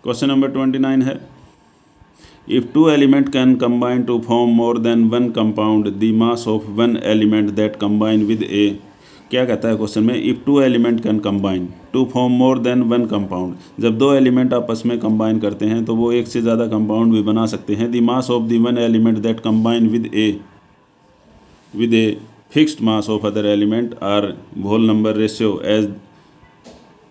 Question number 29 है, if two element can combine to form more than one compound the mass of one element that combine with A. क्या कहता है question में, if two element can combine to form more than one compound, जब दो element आपस में combine करते हैं तो वो एक से ज़्यादा कंपाउंड भी बना सकते हैं। The mass of the one element that combine with a fixed mass of other element are whole number ratio as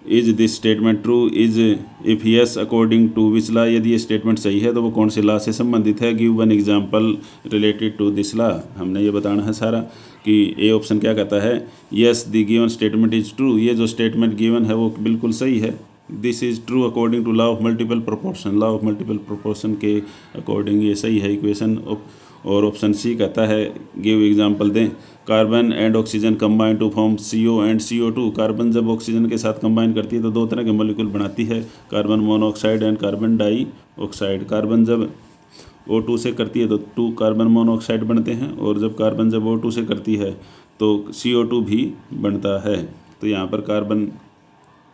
is this statement true, is if yes according to which law. यदि ये statement सही है तो वो कौन से law से संबंधित है। Give one example related to this law. हमने ये बताना है सारा कि ए ऑप्शन क्या कहता है, yes the given statement is true, ये जो स्टेटमेंट गिवन है वो बिल्कुल सही है। This is true according to law of multiple proportion, law of multiple proportion के अकॉर्डिंग ये सही है इक्वेशन। और ऑप्शन सी कहता है, गिव एग्जांपल दें, carbon and oxygen combine to form CO and CO2। Carbon जब ऑक्सीजन के साथ कंबाइन करती है तो दो तरह के मॉलिक्यूल बनाती है, carbon monoxide and carbon dioxide. Carbon जब O2 से करती है तो 2 कार्बन मोनोऑक्साइड बनते हैं, और जब कार्बन जब O2 से करती है तो CO2 भी बनता है। तो यहाँ पर कार्बन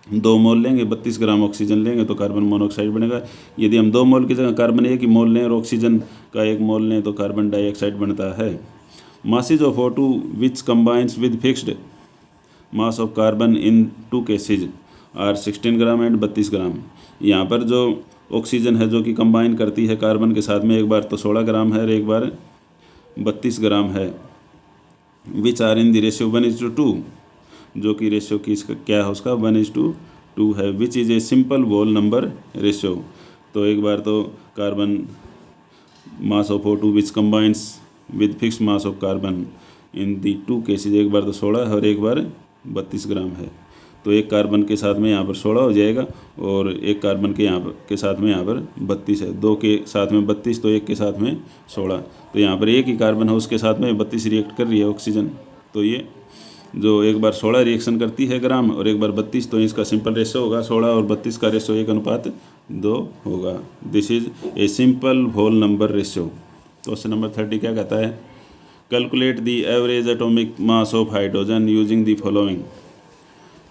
2 मोल लेंगे, 32 ग्राम ऑक्सीजन लेंगे तो कार्बन मोनोऑक्साइड बनेगा। यदि हम 2 मोल की जगह कार्बन 1 ही मोल लें और ऑक्सीजन का 1 मोल लें तो कार्बन डाइऑक्साइड बनता है। Masses of O2 which combines with fixed mass of carbon in 2 cases are 16 gram and 32 gram. यहाँ पर जो ऑक्सीजन है जो कि कंबाइन करती है कार्बन के साथ में, एक बार तो 16 ग्राम है और एक बार 32 ग्राम है। Which are in the ratio 1:2, जो कि रेशियो की इसका क्या है उसका 1:2 है। Which is a simple whole number ratio. तो एक बार तो carbon mass of O2 which combines with fix mass of carbon in the 2 cases, एक बार तो 16 है और एक बार 32 ग्राम है। तो एक कार्बन के साथ में यहाँ पर 16 हो जाएगा और एक कार्बन के के साथ में यहाँ पर 32 है। 2 के साथ में 32 तो एक के साथ में 16, तो यहाँ पर एक ही कार्बन है उसके साथ में 32 रिएक्ट कर रही है ऑक्सीजन। तो ये जो एक बार 16 रिएक्शन करती है ग्राम और एक बार 32, तो इसका सिंपल रेशो होगा 16 और 32 का रेशो 1:2 होगा। This is a simple whole number ratio. Question number 30 क्या कहता है, calculate the average atomic mass of hydrogen using the following.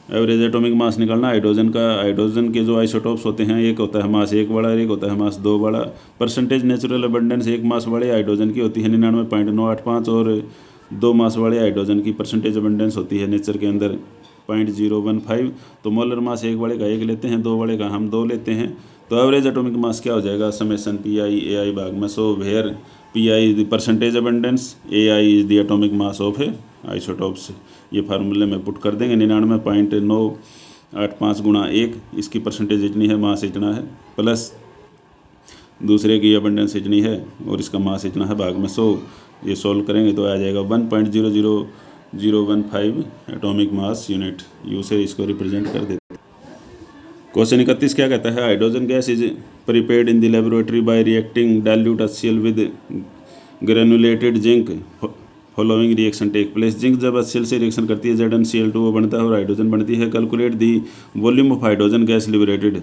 Average atomic mass निकालना हाइड्रोजन का। हाइड्रोजन के जो आइसोटोप्स होते हैं, एक होता है मास 1 बड़ा और एक होता है मास 2 बड़ा। परसेंटेज नेचुरल अबंडेंस 1 मास बड़े हाइड्रोजन की होती है 99.985 और 2 मास वाले हाइड्रोजन की परसेंटेज अबंडेंस होती है नेचर के अंदर 0.015। तो मोलर मास 1 बड़े का 1 लेते हैं, 2 बड़े का हम 2 लेते हैं। तो एवरेज एटॉमिक मास क्या हो जाएगा, समेशन PI भाग में। So where PI is the percentage abundance, AI is the atomic mass of isotopes. ये फार्मूले में पुट कर देंगे 99.985 गुणा 1, इसकी परसेंटेज इतनी है, मास इतना है, प्लस दूसरे की अबंडेंस इतनी है और इसका मास इतना है भाग में 100। ये सॉल्व करेंगे तो आ जाएगा 1.00015 एटॉमिक मास यूनिट। यू से इसको रिप्रेजेंट कर देते। क्वेश्चन 31 क्या कहता है, hydrogen gas is prepared in the laboratory by reacting dilute HCl with granulated zinc, following reaction take place. Zinc जब HCl से रिएक्शन करती है ZnCl2 बनता है और हाइड्रोजन बनती है। Calculate the volume of hydrogen gas liberated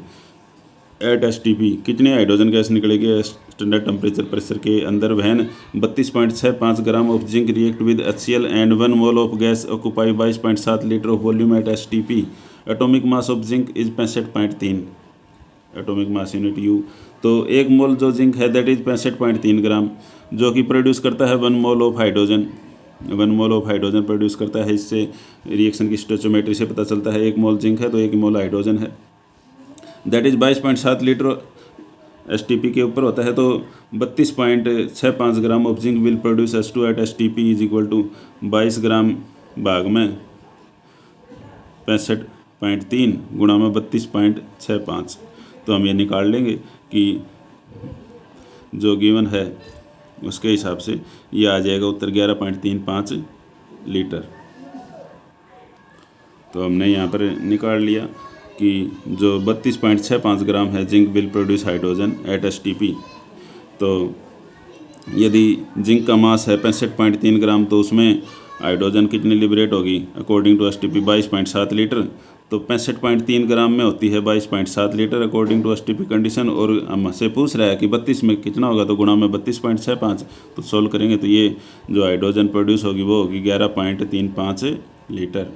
at STP। कितनी हाइड्रोजन गैस निकलेगी स्टैंडर्ड टेम्परेचर प्रेशर के अंदर। When 32.65 gram of zinc react with HCl and 1 mole of gas occupy 22.7 litre of volume at STP। Atomic mass of zinc is 65.3 atomic mass unit U। तो 1 मोल जो zinc है that is 65.3 ग्राम, जो कि produce करता है 1 mole of hydrogen. 1 mole of hydrogen produce करता है। इससे रिएक्शन की स्टोइचियोमेट्री से पता चलता है 1 मोल जिंक है तो 1 मोल हाइड्रोजन है। दैट इज 22.7 लीटर STP के ऊपर होता है। तो 32.65 gram of zinc will produce H2 at STP is equal to 22 gram भाग में 65.3 गुणा में 32.65। तो हम ये निकाल लेंगे कि जो गिवन है उसके हिसाब से ये आ जाएगा उत्तर 11.35 लीटर। तो हमने यहाँ पर निकाल लिया कि जो 32.65 ग्राम है zinc will produce hydrogen at STP। तो यदि जिंक का मास है 65.3 ग्राम तो उसमें हाइड्रोजन कितनी लिबरेट होगी अकॉर्डिंग टू STP 22.7 लीटर। तो 65.3 ग्राम में होती है 22.7 litre according to STP condition. और हमसे पूछ रहा है कि 32 में कितना होगा, तो गुणा में 32.65। तो सोल्व करेंगे तो ये जो हाइड्रोजन प्रोड्यूस होगी वो होगी 11.35 लीटर।